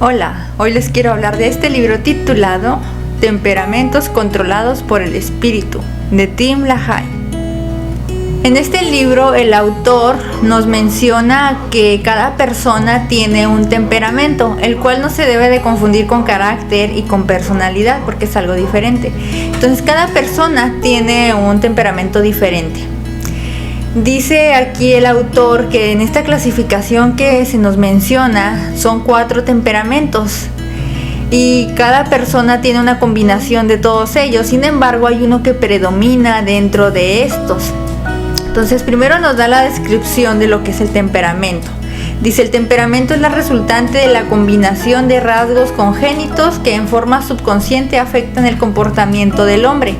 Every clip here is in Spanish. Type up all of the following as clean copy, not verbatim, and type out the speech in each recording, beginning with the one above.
Hola, hoy les quiero hablar de este libro titulado Temperamentos controlados por el espíritu, de Tim LaHaye. En este libro el autor nos menciona que cada persona tiene un temperamento, el cual no se debe de confundir con carácter y con personalidad, porque es algo diferente. Entonces cada persona tiene un temperamento diferente. Dice aquí el autor que en esta clasificación que se nos menciona son 4 temperamentos y cada persona tiene una combinación de todos ellos. Sin embargo, hay uno que predomina dentro de estos. Entonces, primero nos da la descripción de lo que es el temperamento. Dice: el temperamento es la resultante de la combinación de rasgos congénitos que en forma subconsciente afectan el comportamiento del hombre.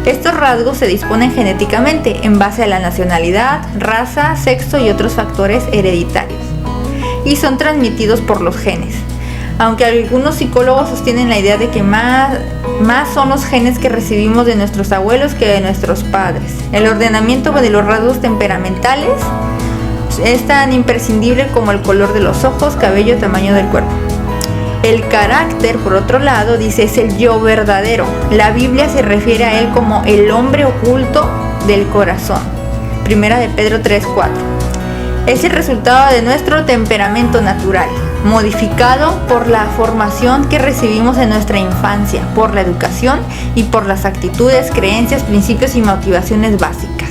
Estos rasgos se disponen genéticamente en base a la nacionalidad, raza, sexo y otros factores hereditarios, y son transmitidos por los genes. Aunque algunos psicólogos sostienen la idea de que más son los genes que recibimos de nuestros abuelos que de nuestros padres. El ordenamiento de los rasgos temperamentales es tan imprescindible como el color de los ojos, cabello, tamaño del cuerpo. El carácter, por otro lado, dice, es el yo verdadero. La Biblia se refiere a él como el hombre oculto del corazón. Primera de Pedro 3:4. Es el resultado de nuestro temperamento natural, modificado por la formación que recibimos en nuestra infancia, por la educación y por las actitudes, creencias, principios y motivaciones básicas.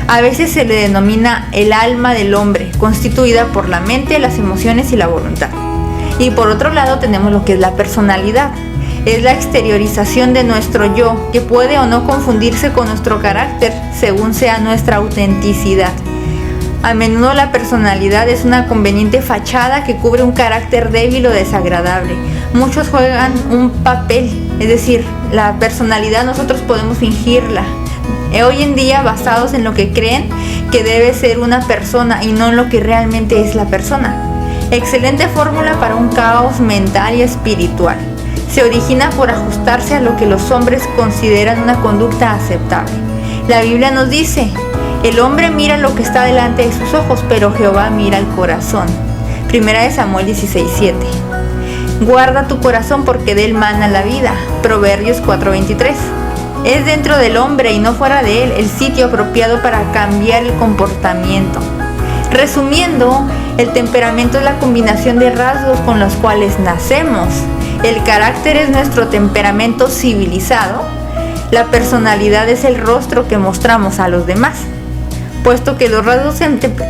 A veces se le denomina el alma del hombre, constituida por la mente, las emociones y la voluntad. Y por otro lado tenemos lo que es la personalidad. Es la exteriorización de nuestro yo, que puede o no confundirse con nuestro carácter según sea nuestra autenticidad. A menudo la personalidad es una conveniente fachada que cubre un carácter débil o desagradable. Muchos juegan un papel, es decir, la personalidad nosotros podemos fingirla. Hoy en día basados en lo que creen que debe ser una persona y no en lo que realmente es la persona. Excelente fórmula para un caos mental y espiritual. Se origina por ajustarse a lo que los hombres consideran una conducta aceptable. La Biblia nos dice: el hombre mira lo que está delante de sus ojos, pero Jehová mira el corazón. Primera de Samuel 16:7. Guarda tu corazón porque de él mana la vida. Proverbios 4:23. Es dentro del hombre y no fuera de él el sitio apropiado para cambiar el comportamiento. Resumiendo, el temperamento es la combinación de rasgos con los cuales nacemos. El carácter es nuestro temperamento civilizado. La personalidad es el rostro que mostramos a los demás. Puesto que los rasgos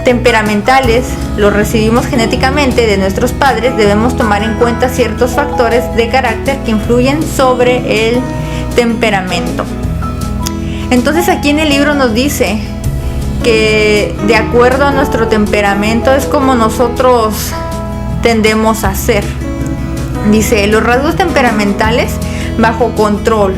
temperamentales los recibimos genéticamente de nuestros padres, debemos tomar en cuenta ciertos factores de carácter que influyen sobre el temperamento. Entonces aquí en el libro nos dice que de acuerdo a nuestro temperamento es como nosotros tendemos a ser. Dice: los rasgos temperamentales bajo control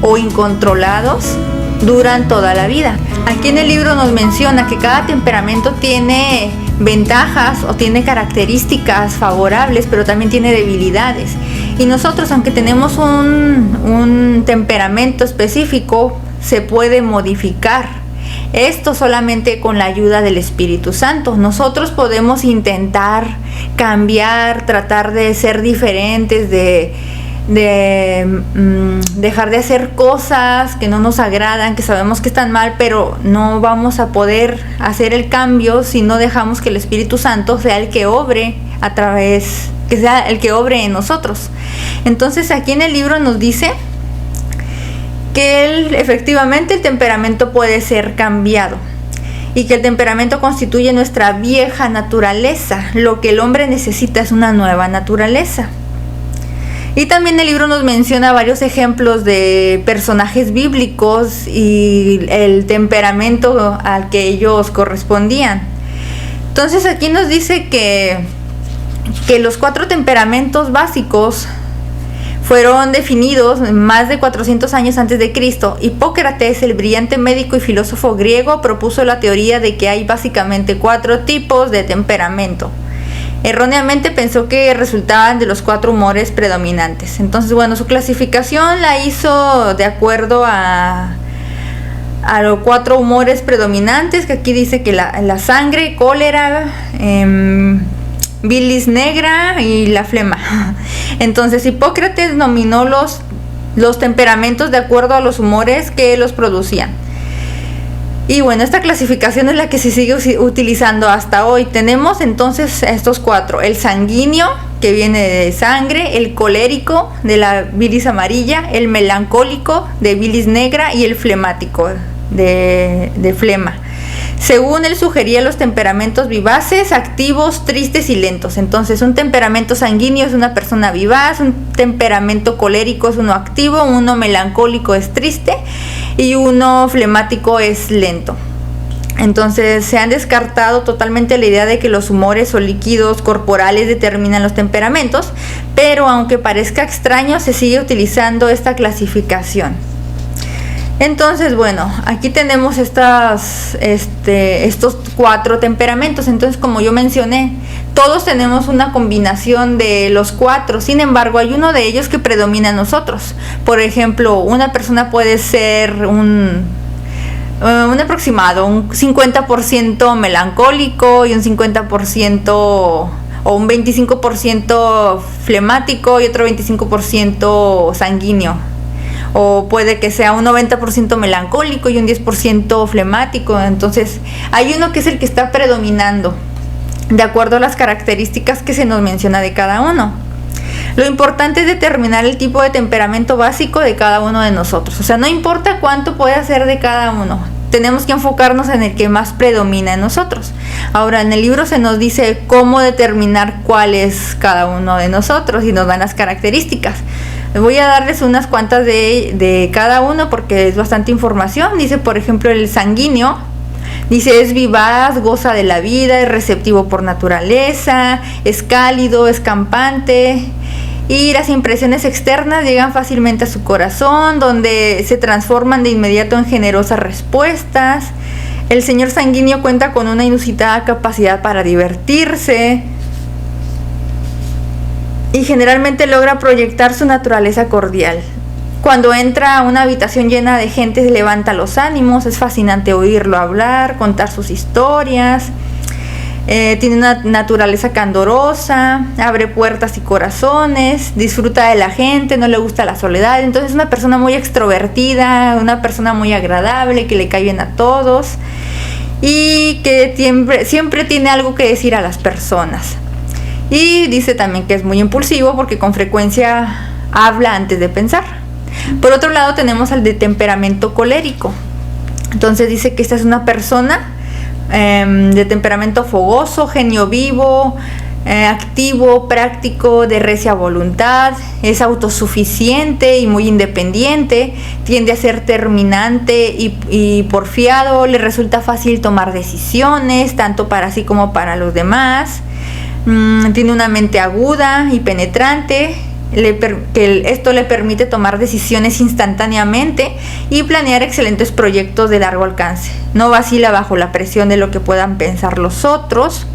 o incontrolados duran toda la vida. Aquí en el libro nos menciona que cada temperamento tiene ventajas o tiene características favorables, pero también tiene debilidades. Y nosotros, aunque tenemos un temperamento específico, se puede modificar. Esto solamente con la ayuda del Espíritu Santo. Nosotros podemos intentar cambiar, tratar de ser diferentes, de dejar de hacer cosas que no nos agradan, que sabemos que están mal, pero no vamos a poder hacer el cambio si no dejamos que el Espíritu Santo sea el que obre que sea el que obre en nosotros. Entonces aquí en el libro nos dice que efectivamente el temperamento puede ser cambiado y que el temperamento constituye nuestra vieja naturaleza. Lo que el hombre necesita es una nueva naturaleza. Y también el libro nos menciona varios ejemplos de personajes bíblicos y el temperamento al que ellos correspondían. Entonces aquí nos dice que los 4 temperamentos básicos fueron definidos más de 400 años antes de Cristo. Hipócrates, el brillante médico y filósofo griego, propuso la teoría de que hay básicamente 4 tipos de temperamento. Erróneamente pensó que resultaban de los 4 humores predominantes. Entonces, su clasificación la hizo de acuerdo a los 4 humores predominantes, que aquí dice que la sangre, cólera, bilis negra y la flema. Entonces Hipócrates nominó los temperamentos de acuerdo a los humores que los producían. Y bueno, esta clasificación es la que se sigue utilizando hasta hoy. Tenemos entonces estos 4: el sanguíneo, que viene de sangre; el colérico, de la bilis amarilla; el melancólico, de bilis negra; y el flemático, de flema. Según él sugería los temperamentos vivaces, activos, tristes y lentos. Entonces, un temperamento sanguíneo es una persona vivaz, un temperamento colérico es uno activo, uno melancólico es triste y uno flemático es lento. Entonces, se han descartado totalmente la idea de que los humores o líquidos corporales determinan los temperamentos, pero aunque parezca extraño, se sigue utilizando esta clasificación. Entonces, bueno, aquí tenemos estos 4 temperamentos. Entonces, como yo mencioné, todos tenemos una combinación de los 4. Sin embargo, hay uno de ellos que predomina en nosotros. Por ejemplo, una persona puede ser un aproximado, un 50% melancólico y un 50% o un 25% flemático y otro 25% sanguíneo. O puede que sea un 90% melancólico y un 10% flemático. Entonces hay uno que es el que está predominando de acuerdo a las características que se nos menciona de cada uno. Lo importante es determinar el tipo de temperamento básico de cada uno de nosotros. O sea, no importa cuánto puede ser de cada uno, tenemos que enfocarnos en el que más predomina en nosotros. Ahora, en el libro se nos dice cómo determinar cuál es cada uno de nosotros y nos dan las características. Voy a darles unas cuantas de cada uno porque es bastante información. Dice, por ejemplo, el sanguíneo. Dice, es vivaz, goza de la vida, es receptivo por naturaleza, es cálido, es campante. Y las impresiones externas llegan fácilmente a su corazón, donde se transforman de inmediato en generosas respuestas. El señor sanguíneo cuenta con una inusitada capacidad para divertirse y generalmente logra proyectar su naturaleza cordial. Cuando entra a una habitación llena de gente se levanta los ánimos, es fascinante oírlo hablar, contar sus historias. Tiene una naturaleza candorosa, abre puertas y corazones, disfruta de la gente, no le gusta la soledad. Entonces es una persona muy extrovertida, una persona muy agradable, que le cae bien a todos y que siempre tiene algo que decir a las personas. Y dice también que es muy impulsivo porque con frecuencia habla antes de pensar. Por otro lado tenemos al de temperamento colérico. Entonces dice que esta es una persona de temperamento fogoso, genio vivo, activo, práctico, de recia voluntad, es autosuficiente y muy independiente, tiende a ser terminante y porfiado, le resulta fácil tomar decisiones, tanto para sí como para los demás, tiene una mente aguda y penetrante, esto le permite tomar decisiones instantáneamente y planear excelentes proyectos de largo alcance. No vacila bajo la presión de lo que puedan pensar los otros.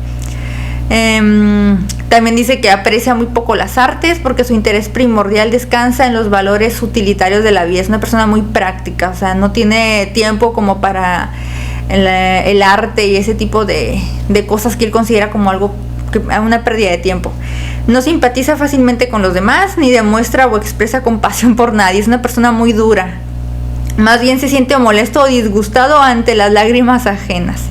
También dice que aprecia muy poco las artes porque su interés primordial descansa en los valores utilitarios de la vida. Es una persona muy práctica, o sea, no tiene tiempo como para el arte y ese tipo de cosas que él considera como una pérdida de tiempo. No simpatiza fácilmente con los demás, ni demuestra o expresa compasión por nadie. Es una persona muy dura. Más bien se siente molesto o disgustado ante las lágrimas ajenas.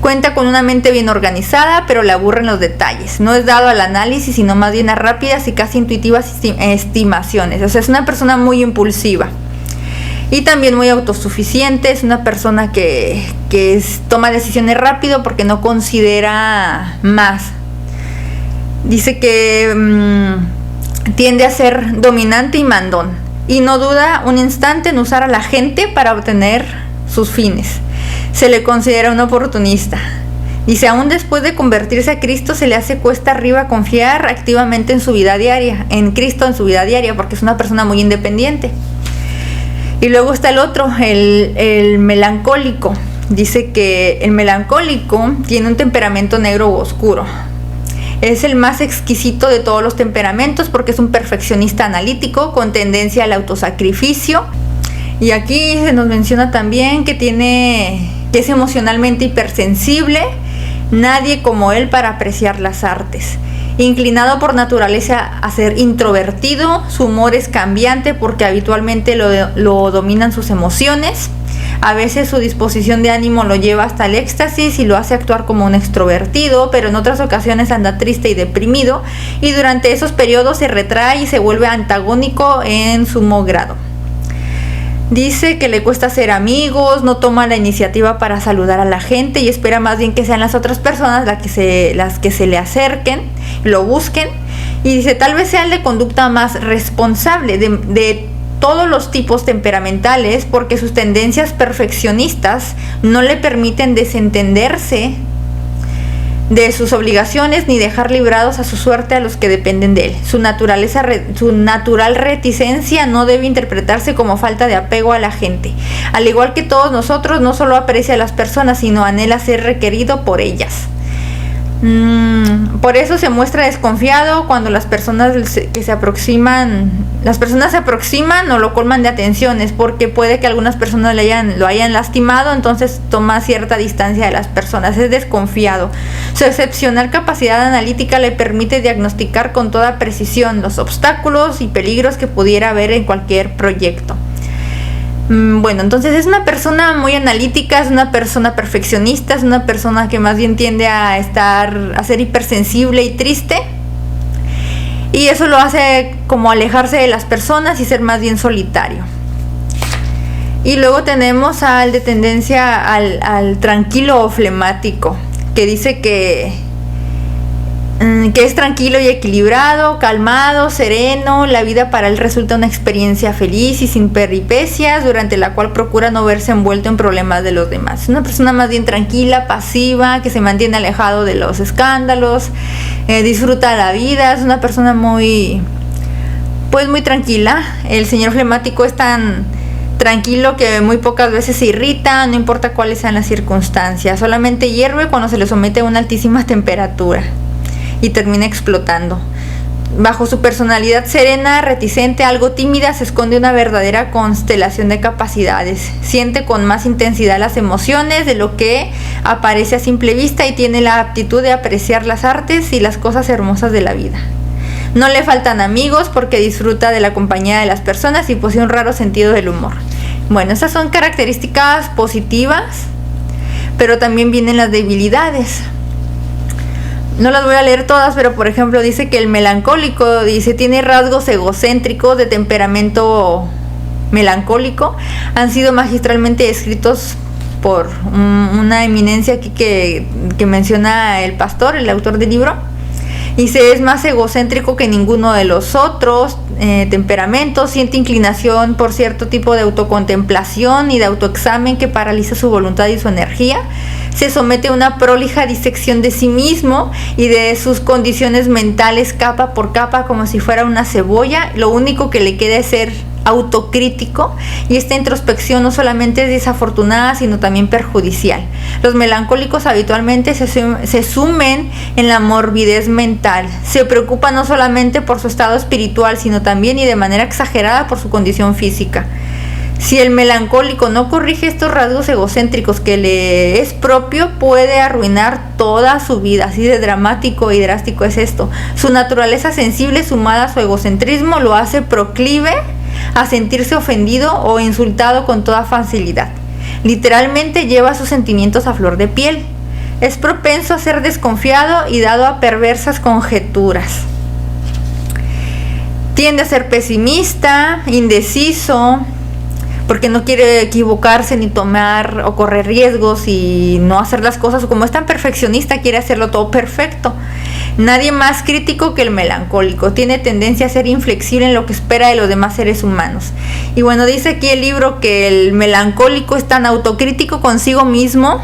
Cuenta con una mente bien organizada, pero le aburren los detalles. No es dado al análisis, sino más bien a rápidas y casi intuitivas estimaciones. O sea, es una persona muy impulsiva. Y también muy autosuficiente. Es una persona que toma decisiones rápido porque no considera más. Dice que tiende a ser dominante y mandón y no duda un instante en usar a la gente para obtener sus fines. Se le considera un oportunista. Dice, aún después de convertirse a Cristo se le hace cuesta arriba confiar activamente en su vida diaria, en Cristo en su vida diaria, porque es una persona muy independiente. Y luego está el otro, el melancólico. Dice que el melancólico tiene un temperamento negro u oscuro. Es el más exquisito de todos los temperamentos porque es un perfeccionista analítico con tendencia al autosacrificio. Y aquí se nos menciona también que es emocionalmente hipersensible, Nadie como él para apreciar las artes. Inclinado por naturaleza a ser introvertido, su humor es cambiante porque habitualmente lo dominan sus emociones. A veces su disposición de ánimo lo lleva hasta el éxtasis y lo hace actuar como un extrovertido, pero en otras ocasiones anda triste y deprimido, y durante esos periodos se retrae y se vuelve antagónico en sumo grado. Dice que le cuesta hacer amigos, no toma la iniciativa para saludar a la gente y espera más bien que sean las otras personas las que se le acerquen, lo busquen. Y dice, tal vez sea el de conducta más responsable de todos los tipos temperamentales, porque sus tendencias perfeccionistas no le permiten desentenderse de sus obligaciones ni dejar librados a su suerte a los que dependen de él. Su natural reticencia no debe interpretarse como falta de apego a la gente. Al igual que todos nosotros, no solo aprecia a las personas, sino anhela ser requerido por ellas. Por eso se muestra desconfiado cuando las personas se aproximan o lo colman de atenciones, porque puede que algunas personas lo hayan lastimado, entonces toma cierta distancia de las personas, es desconfiado. Su excepcional capacidad analítica le permite diagnosticar con toda precisión los obstáculos y peligros que pudiera haber en cualquier proyecto. Bueno, entonces es una persona muy analítica, es una persona perfeccionista, es una persona que más bien tiende a ser hipersensible y triste, y eso lo hace como alejarse de las personas y ser más bien solitario. Y luego tenemos al de tendencia al tranquilo o flemático, que dice que es tranquilo y equilibrado, calmado, sereno. La vida para él resulta una experiencia feliz y sin peripecias, durante la cual procura no verse envuelto en problemas de los demás. Es una persona más bien tranquila, pasiva, que se mantiene alejado de los escándalos, disfruta la vida, es una persona muy tranquila. El señor flemático es tan tranquilo que muy pocas veces se irrita, no importa cuáles sean las circunstancias, solamente hierve cuando se le somete a una altísima temperatura y termina explotando. Bajo su personalidad serena, reticente, algo tímida, se esconde una verdadera constelación de capacidades. Siente con más intensidad las emociones de lo que aparece a simple vista y tiene la aptitud de apreciar las artes y las cosas hermosas de la vida. No le faltan amigos porque disfruta de la compañía de las personas y posee un raro sentido del humor. Bueno, esas son características positivas, pero también vienen las debilidades. No las voy a leer todas, pero por ejemplo dice que el melancólico, tiene rasgos egocéntricos de temperamento melancólico. Han sido magistralmente descritos por una eminencia aquí que menciona el pastor, el autor del libro. Dice, es más egocéntrico que ninguno de los otros temperamentos, siente inclinación por cierto tipo de autocontemplación y de autoexamen que paraliza su voluntad y su energía. Se somete a una prolija disección de sí mismo y de sus condiciones mentales capa por capa como si fuera una cebolla. Lo único que le queda es ser autocrítico, y esta introspección no solamente es desafortunada sino también perjudicial. Los melancólicos habitualmente se sumen en la morbidez mental, se preocupan no solamente por su estado espiritual sino también y de manera exagerada por su condición física. Si el melancólico no corrige estos rasgos egocéntricos que le es propio, puede arruinar toda su vida. Así de dramático y drástico es esto. Su naturaleza sensible sumada a su egocentrismo lo hace proclive a sentirse ofendido o insultado con toda facilidad. Literalmente lleva sus sentimientos a flor de piel. Es propenso a ser desconfiado y dado a perversas conjeturas. Tiende a ser pesimista, indeciso, porque no quiere equivocarse ni tomar o correr riesgos y no hacer las cosas, como es tan perfeccionista, quiere hacerlo todo perfecto. Nadie más crítico que el melancólico. Tiene tendencia a ser inflexible en lo que espera de los demás seres humanos. Y bueno, dice aquí el libro que el melancólico es tan autocrítico consigo mismo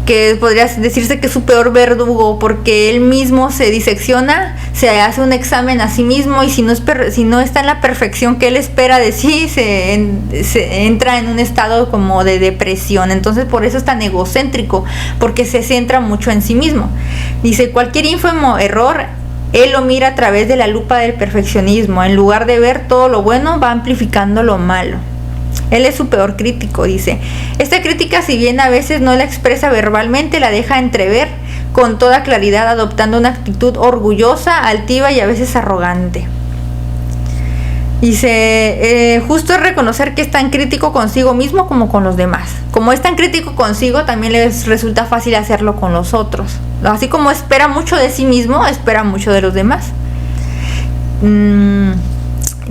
que podría decirse que es su peor verdugo, porque él mismo se disecciona, se hace un examen a sí mismo, y si no está en la perfección que él espera de sí, se entra en un estado como de depresión. Entonces por eso es tan egocéntrico, porque se centra mucho en sí mismo. Dice, cualquier ínfimo error él lo mira a través de la lupa del perfeccionismo. En lugar de ver todo lo bueno, va amplificando lo malo. Él es su peor crítico, dice. Esta crítica, si bien a veces no la expresa verbalmente, la deja entrever, con toda claridad, adoptando una actitud orgullosa, altiva y a veces arrogante. Dice, justo es reconocer que es tan crítico consigo mismo como con los demás. Como es tan crítico consigo, también les resulta fácil hacerlo con los otros. Así como espera mucho de sí mismo, espera mucho de los demás.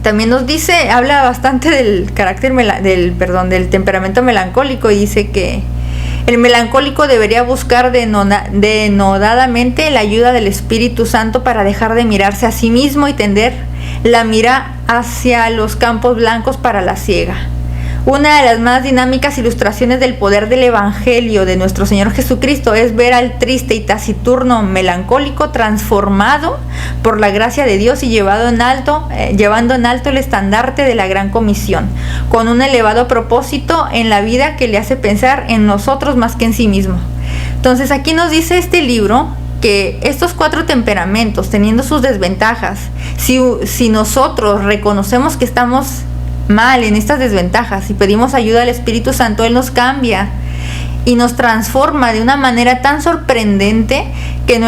También nos dice, habla bastante del carácter, del temperamento melancólico, y dice que el melancólico debería buscar denodadamente la ayuda del Espíritu Santo para dejar de mirarse a sí mismo y tender la mira hacia los campos blancos para la siega. Una de las más dinámicas ilustraciones del poder del Evangelio de nuestro Señor Jesucristo es ver al triste y taciturno melancólico transformado por la gracia de Dios y llevando en alto el estandarte de la gran comisión, con un elevado propósito en la vida que le hace pensar en nosotros más que en sí mismo. Entonces aquí nos dice este libro que estos 4 temperamentos, teniendo sus desventajas, si nosotros reconocemos que estamos mal en estas desventajas y pedimos ayuda al Espíritu Santo, Él nos cambia y nos transforma de una manera tan sorprendente que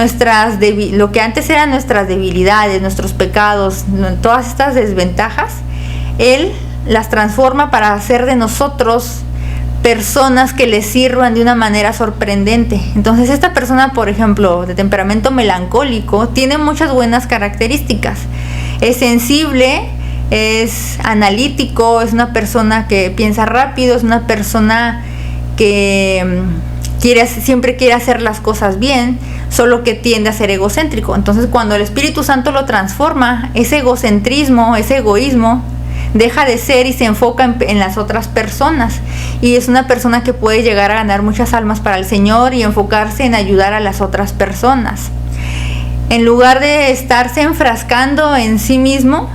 lo que antes eran nuestras debilidades, nuestros pecados, todas estas desventajas, Él las transforma para hacer de nosotros personas que le sirvan de una manera sorprendente. Entonces esta persona, por ejemplo, de temperamento melancólico, tiene muchas buenas características. Es sensible, es analítico, es una persona que piensa rápido, es una persona que siempre quiere hacer las cosas bien, solo que tiende a ser egocéntrico. Entonces cuando el Espíritu Santo lo transforma, ese egocentrismo, ese egoísmo deja de ser y se enfoca en las otras personas, y es una persona que puede llegar a ganar muchas almas para el Señor y enfocarse en ayudar a las otras personas. En lugar de estarse enfrascando en sí mismo,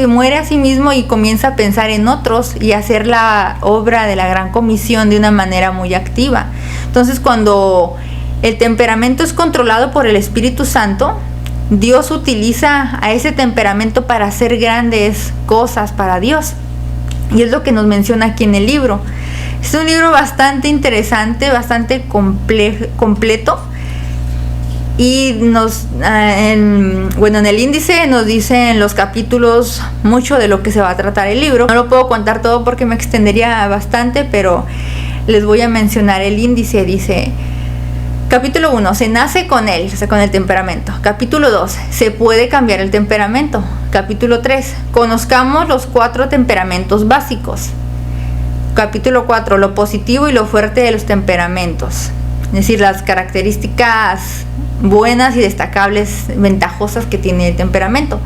muere a sí mismo y comienza a pensar en otros y hacer la obra de la gran comisión de una manera muy activa. Entonces cuando el temperamento es controlado por el Espíritu Santo, Dios utiliza a ese temperamento para hacer grandes cosas para Dios, y es lo que nos menciona aquí en el libro. Es un libro bastante interesante, bastante completo, y en el índice nos dice en los capítulos mucho de lo que se va a tratar el libro. No lo puedo contar todo porque me extendería bastante, pero les voy a mencionar el índice. Dice: capítulo 1, se nace con él, o sea, con el temperamento. Capítulo 2, se puede cambiar el temperamento. Capítulo 3, conozcamos los 4 temperamentos básicos. Capítulo 4, lo positivo y lo fuerte de los temperamentos. Es decir, las características buenas y destacables, ventajosas que tiene el temperamento.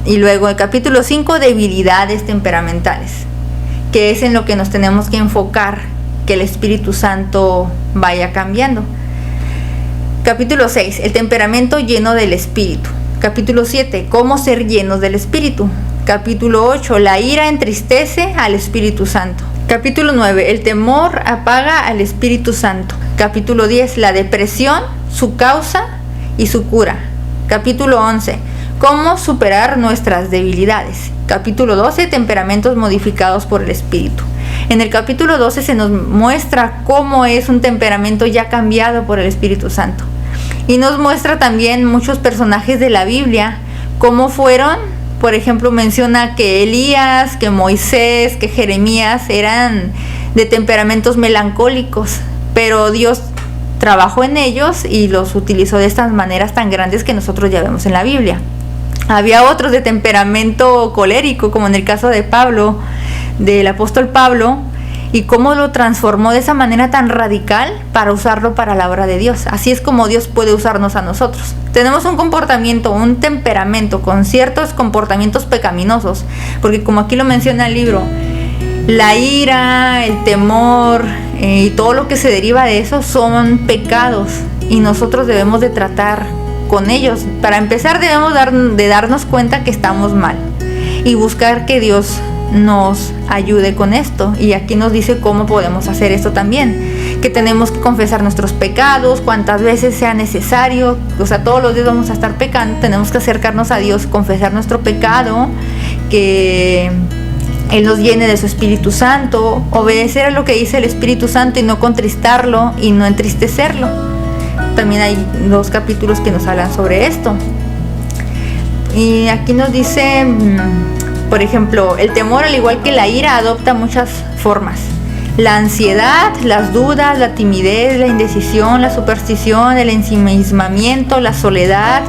Y luego el capítulo 5, debilidades temperamentales, que es en lo que nos tenemos que enfocar, que el Espíritu Santo vaya cambiando. Capítulo 6, el temperamento lleno del Espíritu. Capítulo 7, cómo ser llenos del Espíritu. Capítulo 8, la ira entristece al Espíritu Santo. Capítulo 9, el temor apaga al Espíritu Santo. Capítulo 10, la depresión, su causa y su cura. Capítulo 11, cómo superar nuestras debilidades. Capítulo 12, temperamentos modificados por el Espíritu. En el capítulo 12 se nos muestra cómo es un temperamento ya cambiado por el Espíritu Santo. Y nos muestra también muchos personajes de la Biblia, cómo fueron. Por ejemplo, menciona que Elías, que Moisés, que Jeremías eran de temperamentos melancólicos, pero Dios trabajó en ellos y los utilizó de estas maneras tan grandes que nosotros ya vemos en la Biblia. Había otros de temperamento colérico, como en el caso de Pablo, del apóstol Pablo, y cómo lo transformó de esa manera tan radical para usarlo para la obra de Dios. Así es como Dios puede usarnos a nosotros. Tenemos un comportamiento, un temperamento con ciertos comportamientos pecaminosos, porque como aquí lo menciona el libro, la ira, el temor y todo lo que se deriva de eso son pecados, y nosotros debemos de tratar con ellos. Para empezar, debemos de darnos cuenta que estamos mal y buscar que Dios nos ayude con esto. Y aquí nos dice cómo podemos hacer esto también, que tenemos que confesar nuestros pecados cuantas veces sea necesario. O sea, todos los días vamos a estar pecando, tenemos que acercarnos a Dios, confesar nuestro pecado, que Él nos llene de su Espíritu Santo, obedecer a lo que dice el Espíritu Santo y no contristarlo y no entristecerlo. También hay 2 capítulos que nos hablan sobre esto. Y aquí nos dice, por ejemplo, el temor, al igual que la ira, adopta muchas formas. La ansiedad, las dudas, la timidez, la indecisión, la superstición, el ensimismamiento, la soledad,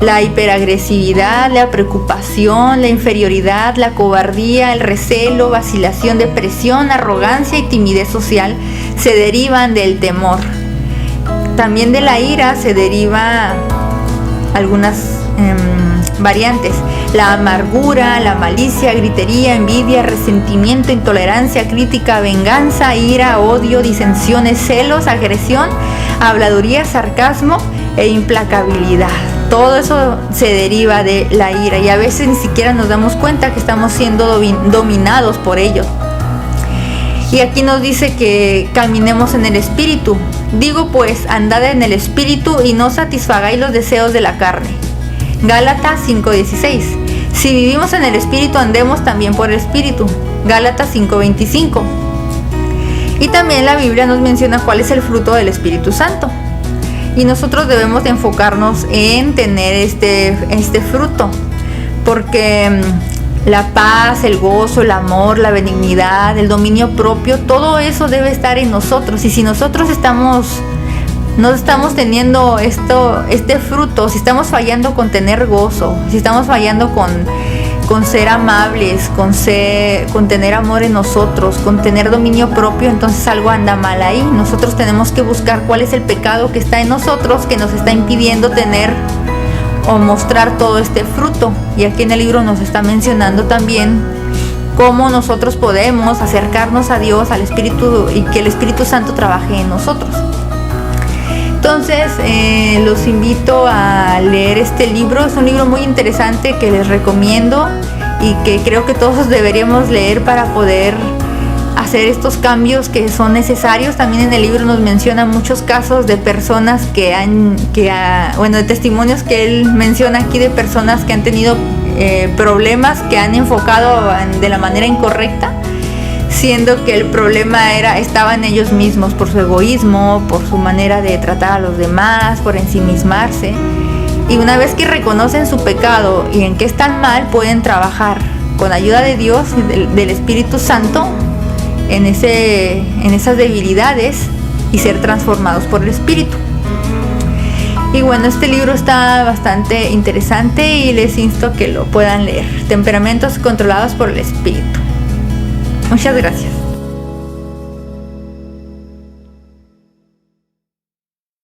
la hiperagresividad, la preocupación, la inferioridad, la cobardía, el recelo, vacilación, depresión, arrogancia y timidez social se derivan del temor. También de la ira se deriva algunas variantes: la amargura, la malicia, gritería, envidia, resentimiento, intolerancia, crítica, venganza, ira, odio, disensiones, celos, agresión, habladuría, sarcasmo e implacabilidad. Todo eso se deriva de la ira y a veces ni siquiera nos damos cuenta que estamos siendo dominados por ellos. Y aquí nos dice que caminemos en el Espíritu. Digo pues, andad en el Espíritu y no satisfagáis los deseos de la carne. Gálatas 5:16. Si vivimos en el Espíritu, andemos también por el Espíritu. Gálatas 5:25. Y también la Biblia nos menciona cuál es el fruto del Espíritu Santo. Y nosotros debemos de enfocarnos en tener este fruto, porque la paz, el gozo, el amor, la benignidad, el dominio propio, todo eso debe estar en nosotros. Y si nosotros no estamos teniendo este fruto, si estamos fallando con tener gozo, si estamos fallando con ser amables, con tener amor en nosotros, con tener dominio propio, entonces algo anda mal ahí. Nosotros tenemos que buscar cuál es el pecado que está en nosotros, que nos está impidiendo tener o mostrar todo este fruto. Y aquí en el libro nos está mencionando también cómo nosotros podemos acercarnos a Dios, al Espíritu, y que el Espíritu Santo trabaje en nosotros. Entonces los invito a leer este libro. Es un libro muy interesante que les recomiendo y que creo que todos deberíamos leer para poder hacer estos cambios que son necesarios. También en el libro nos menciona muchos casos de personas de testimonios que él menciona aquí, de personas que han tenido problemas, que han enfocado de la manera incorrecta, siendo que el problema estaba en ellos mismos, por su egoísmo, por su manera de tratar a los demás, por ensimismarse. Y una vez que reconocen su pecado y en qué están mal, pueden trabajar con ayuda de Dios, del Espíritu Santo, en esas debilidades y ser transformados por el Espíritu. Y bueno, este libro está bastante interesante y les insto a que lo puedan leer. Temperamentos controlados por el Espíritu. Muchas gracias.